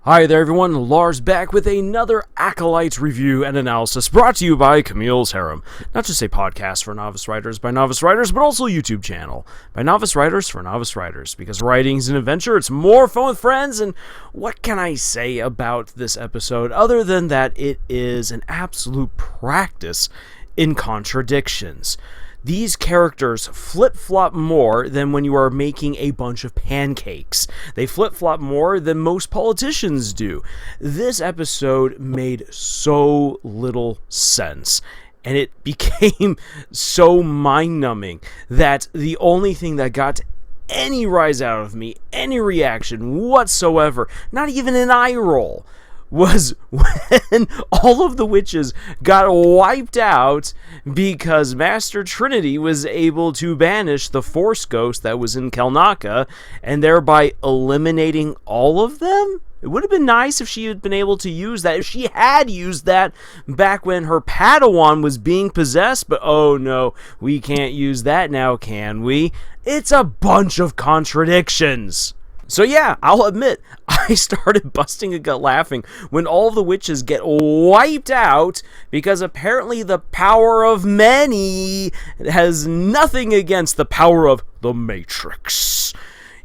Hi there everyone, Lars back with another Acolyte review and analysis brought to you by Camille's Harem. Not just a podcast for novice writers by novice writers, but also a YouTube channel by novice writers for novice writers. Because writing is an adventure, it's more fun with friends, and what can I say about this episode other than that it is an absolute practice in contradictions. These characters flip-flop more than when you are making a bunch of pancakes. They flip-flop more than most politicians do. This episode made so little sense, and it became so mind-numbing that the only thing that got any rise out of me, any reaction whatsoever, not even an eye roll, was when all of the witches got wiped out because Master Trinity was able to banish the Force ghost that was in Kelnaka and thereby eliminating all of them? It would have been nice if she had been able to use that, if she had used that back when her Padawan was being possessed, but oh no, we can't use that now, can we? It's a bunch of contradictions. So yeah, I'll admit, I started busting a gut laughing when all the witches get wiped out because apparently the power of many has nothing against the power of the Matrix.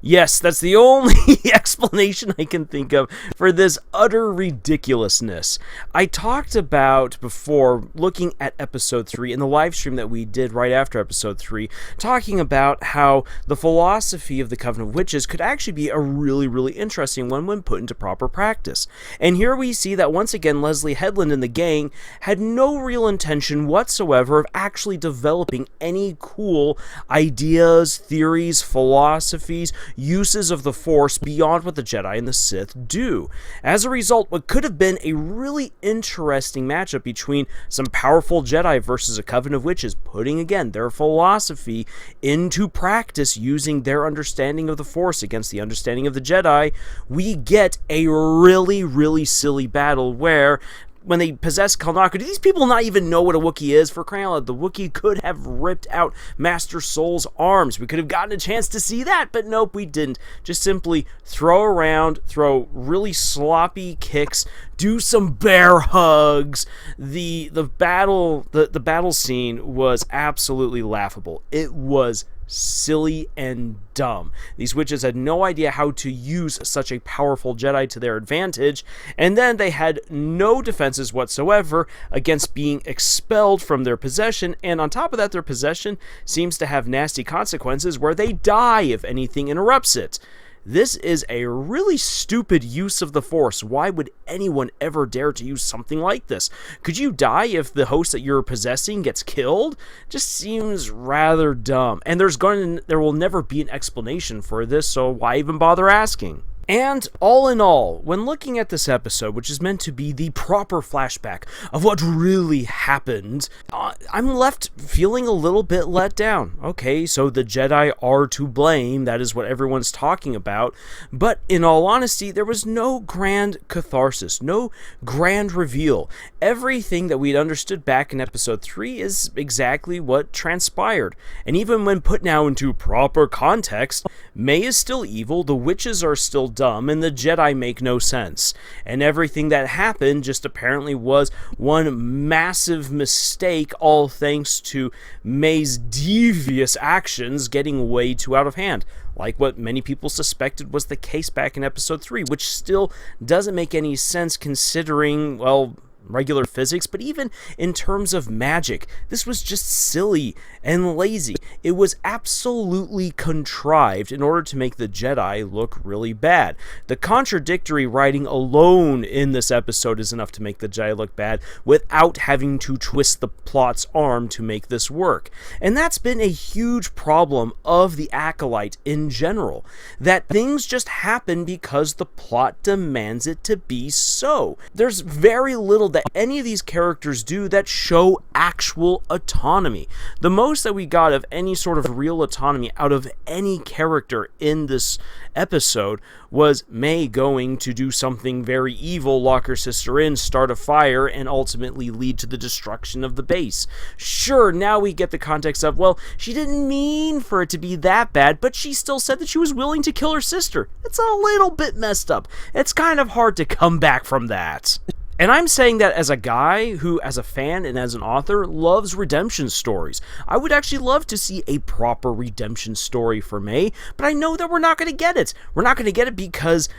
Yes, that's the only explanation I can think of for this utter ridiculousness. I talked about before, looking at episode 3 in the live stream that we did right after episode 3, talking about how the philosophy of the Coven of Witches could actually be a really interesting one when put into proper practice. And here we see that once again Leslie Headland and the gang had no real intention whatsoever of actually developing any cool ideas, theories, philosophies, uses of the Force beyond what the Jedi and the Sith do. As a result, what could have been a really interesting matchup between some powerful Jedi versus a Coven of Witches, putting again their philosophy into practice using their understanding of the Force against the understanding of the Jedi, we get a really silly battle where when they possess Kelnaka, do these people not even know what a Wookiee is? For crying out loud, the Wookiee could have ripped out Master Soul's arms. We could have gotten a chance to see that, but nope, we didn't. Just simply throw around, throw really sloppy kicks, do some bear hugs. The battle scene was absolutely laughable. It was silly and dumb. These witches had no idea how to use such a powerful Jedi to their advantage, and then they had no defenses whatsoever against being expelled from their possession, and on top of that, their possession seems to have nasty consequences where they die if anything interrupts it. This is a really stupid use of the Force. Why would anyone ever dare to use something like this? Could you die if the host that you're possessing gets killed? Just seems rather dumb. And there will never be an explanation for this, so why even bother asking? And all in all, when looking at this episode, which is meant to be the proper flashback of what really happened, I'm left feeling a little bit let down. Okay, so the Jedi are to blame, that is what everyone's talking about, but in all honesty, there was no grand catharsis, no grand reveal. Everything that we'd understood back in episode 3 is exactly what transpired. And even when put now into proper context, May is still evil, the witches are still dumb, and the Jedi make no sense. And everything that happened just apparently was one massive mistake, all thanks to May's devious actions getting way too out of hand. Like what many people suspected was the case back in episode 3, which still doesn't make any sense considering, well, regular physics, but even in terms of magic, this was just silly and lazy. It was absolutely contrived in order to make the Jedi look really bad. The contradictory writing alone in this episode is enough to make the Jedi look bad without having to twist the plot's arm to make this work. And that's been a huge problem of the Acolyte in general, that things just happen because the plot demands it to be so. There's very little that that any of these characters do that show actual autonomy. The most that we got of any sort of real autonomy out of any character in this episode was May going to do something very evil, lock her sister in, start a fire, and ultimately lead to the destruction of the base. Sure, now we get the context of, well, she didn't mean for it to be that bad, but she still said that she was willing to kill her sister. It's a little bit messed up. It's kind of hard to come back from that. And I'm saying that as a guy who, as a fan and as an author, loves redemption stories. I would actually love to see a proper redemption story for May, but I know that we're not going to get it. We're not going to get it because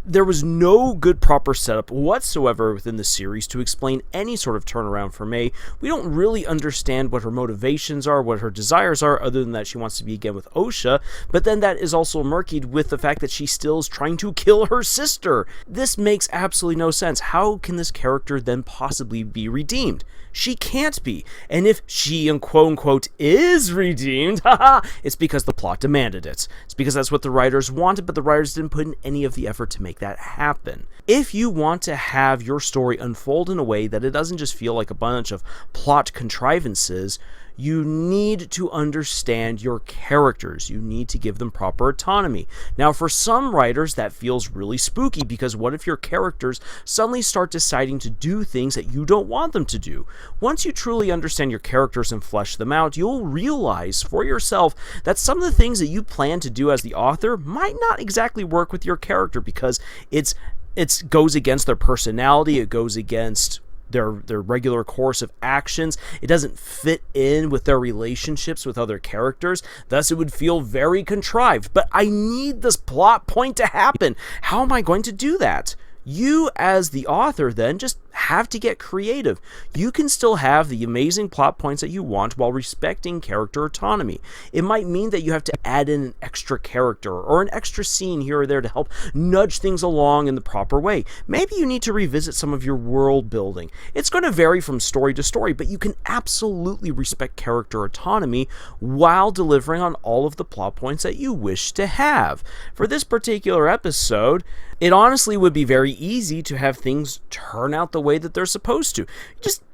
there was no good proper setup whatsoever within the series to explain any sort of turnaround for May. We don't really understand what her motivations are, what her desires are, other than that she wants to be again with Osha, but then that is also murkied with the fact that she still is trying to kill her sister. This makes absolutely no sense. How can this character then possibly be redeemed? She can't be. And if she, quote-unquote, is redeemed, it's because the plot demanded it. It's because that's what the writers wanted, but the writers didn't put in any of the effort to make that happen. If you want to have your story unfold in a way that it doesn't just feel like a bunch of plot contrivances, you need to understand your characters. You need to give them proper autonomy. Now, for some writers, that feels really spooky, because what if your characters suddenly start deciding to do things that you don't want them to do? Once you truly understand your characters and flesh them out, you'll realize for yourself that some of the things that you plan to do as the author might not exactly work with your character, because it goes against their personality, it goes against their regular course of actions. It doesn't fit in with their relationships with other characters. Thus, it would feel very contrived. But I need this plot point to happen. How am I going to do that? You, as the author, then, just have to get creative. You can still have the amazing plot points that you want while respecting character autonomy. It might mean that you have to add in an extra character or an extra scene here or there to help nudge things along in the proper way. Maybe you need to revisit some of your world building. It's going to vary from story to story, but you can absolutely respect character autonomy while delivering on all of the plot points that you wish to have. For this particular episode, it honestly would be very easy to have things turn out the way that they're supposed to.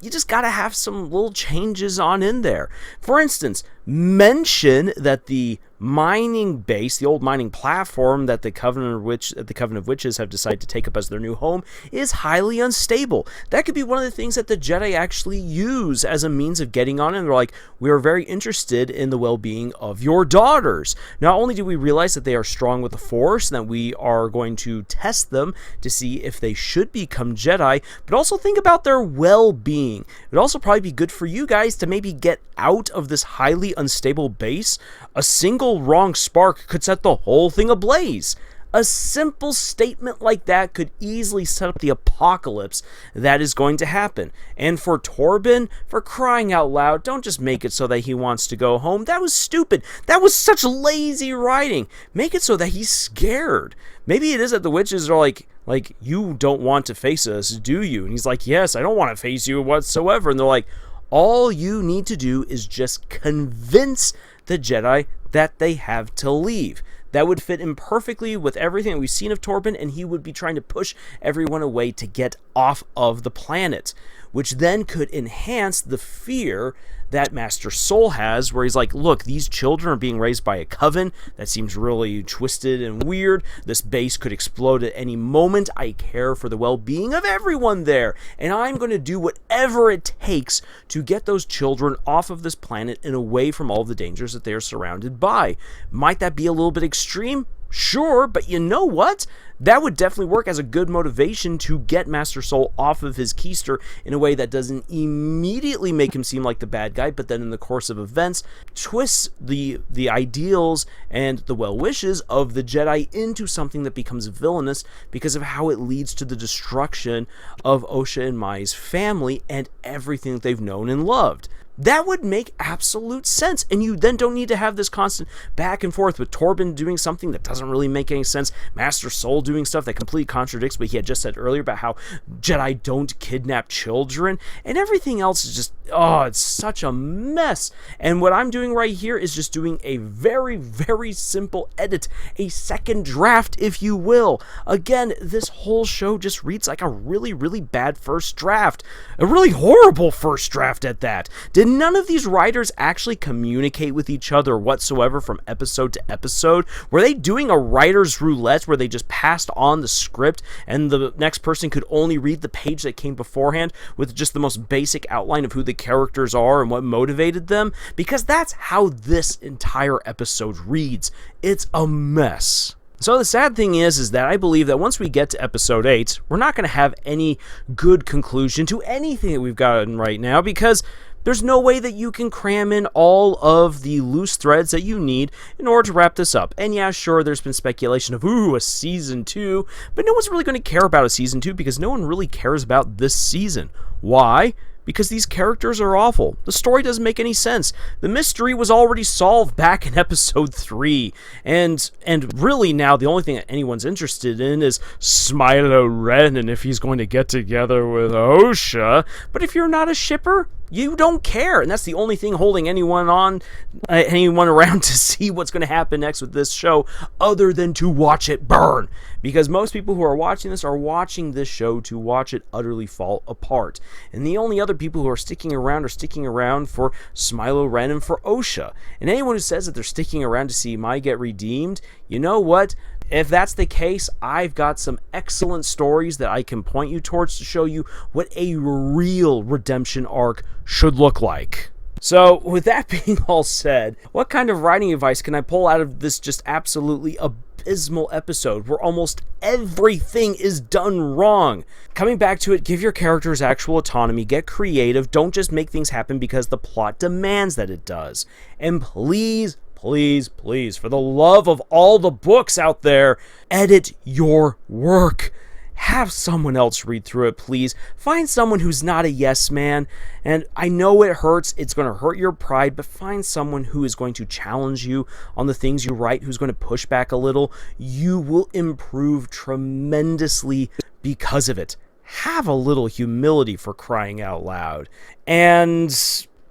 You just gotta have some little changes on in there. For instance, mention that the mining base, the old mining platform that the Coven of Witches have decided to take up as their new home, is highly unstable. That could be one of the things that the Jedi actually use as a means of getting on, and they're like, we are very interested in the well-being of your daughters. Not only do we realize that they are strong with the Force, and that we are going to test them to see if they should become Jedi, but also think about their well-being. It would also probably be good for you guys to maybe get out of this highly unstable base. A single wrong spark could set the whole thing ablaze. A simple statement like that could easily set up the apocalypse that is going to happen. And for Torben, for crying out loud, don't just make it so that he wants to go home. That was stupid. That was such lazy writing. Make it so that he's scared. Maybe it is that the witches are like, you don't want to face us, do you? And he's like, yes, I don't want to face you whatsoever. And they're like, all you need to do is just convince the Jedi that they have to leave. That would fit in perfectly with everything that we've seen of Torben, and he would be trying to push everyone away to get off of the planet, which then could enhance the fear that Master Soul has, where he's like, look, these children are being raised by a coven. That seems really twisted and weird. This base could explode at any moment. I care for the well-being of everyone there, and I'm going to do whatever it takes to get those children off of this planet and away from all the dangers that they're surrounded by. Might that be a little bit extreme? Sure, but you know what? That would definitely work as a good motivation to get Master Soul off of his keister in a way that doesn't immediately make him seem like the bad guy, but then in the course of events, twists the ideals and the well wishes of the Jedi into something that becomes villainous because of how it leads to the destruction of Osha and Mai's family and everything that they've known and loved. That would make absolute sense, and you then don't need to have this constant back and forth with Torben doing something that doesn't really make any sense, Master Soul doing stuff that completely contradicts what he had just said earlier about how Jedi don't kidnap children, and everything else is just, it's such a mess. And what I'm doing right here is just doing a very, very simple edit, a second draft, if you will. Again, this whole show just reads like a really, really bad first draft. A really horrible first draft at that. Did none of these writers actually communicate with each other whatsoever from episode to episode? Were they doing a writer's roulette where they just passed on the script and the next person could only read the page that came beforehand with just the most basic outline of who the characters are and what motivated them? Because that's how this entire episode reads. It's a mess. So the sad thing is that I believe that once we get to episode 8, we're not going to have any good conclusion to anything that we've gotten right now, because there's no way that you can cram in all of the loose threads that you need in order to wrap this up. And yeah, sure, there's been speculation of, a season 2, but no one's really going to care about a season 2 because no one really cares about this season. Why? Because these characters are awful. The story doesn't make any sense. The mystery was already solved back in episode 3. And really now the only thing that anyone's interested in is Smilo Ren and if he's going to get together with Osha. But if you're not a shipper, you don't care, and that's the only thing holding anyone around to see what's going to happen next with this show, other than to watch it burn. Because most people who are watching this show to watch it utterly fall apart. And the only other people who are sticking around for Smilo Ren and for Osha. And anyone who says that they're sticking around to see Mai get redeemed, you know what? If that's the case, I've got some excellent stories that I can point you towards to show you what a real redemption arc should look like. So, with that being all said, what kind of writing advice can I pull out of this just absolutely abysmal episode where almost everything is done wrong? Coming back to it, give your characters actual autonomy, get creative, don't just make things happen because the plot demands that it does. And please, for the love of all the books out there, edit your work. Have someone else read through it, please. Find someone who's not a yes man. And I know it hurts. It's going to hurt your pride, but find someone who is going to challenge you on the things you write, who's going to push back a little. You will improve tremendously because of it. Have a little humility, for crying out loud. And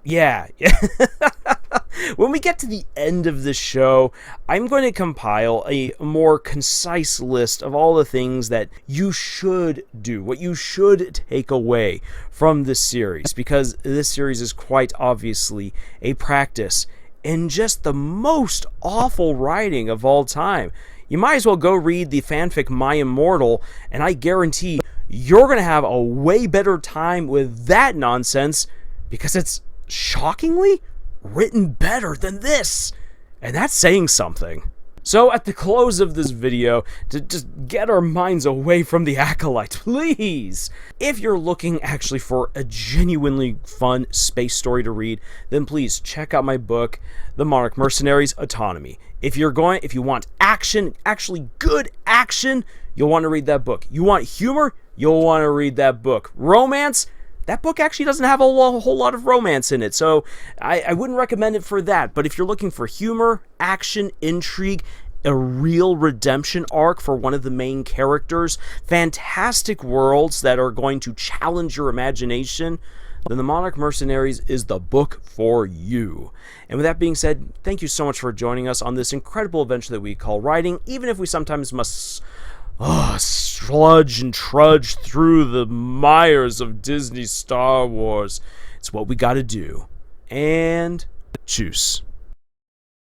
yeah. When we get to the end of the show, I'm going to compile a more concise list of all the things that you should do, what you should take away from this series, because this series is quite obviously a practice in just the most awful writing of all time. You might as well go read the fanfic My Immortal, and I guarantee you're going to have a way better time with that nonsense, because it's shockingly written better than this, and that's saying something. So at the close of this video, to just get our minds away from the Acolyte, please, if you're looking actually for a genuinely fun space story to read, then please check out my book, The Monarch Mercenaries: Autonomy. If you want action, actually good action, you'll want to read that book. You want humor, you'll want to read that book. Romance, that book actually doesn't have a whole lot of romance in it, so I wouldn't recommend it for that. But if you're looking for humor, action, intrigue, a real redemption arc for one of the main characters, fantastic worlds that are going to challenge your imagination, then The Monarch Mercenaries is the book for you. And with that being said, thank you so much for joining us on this incredible adventure that we call writing, even if we sometimes must sludge and trudge through the mires of Disney Star Wars. It's what we gotta do. And tschüss.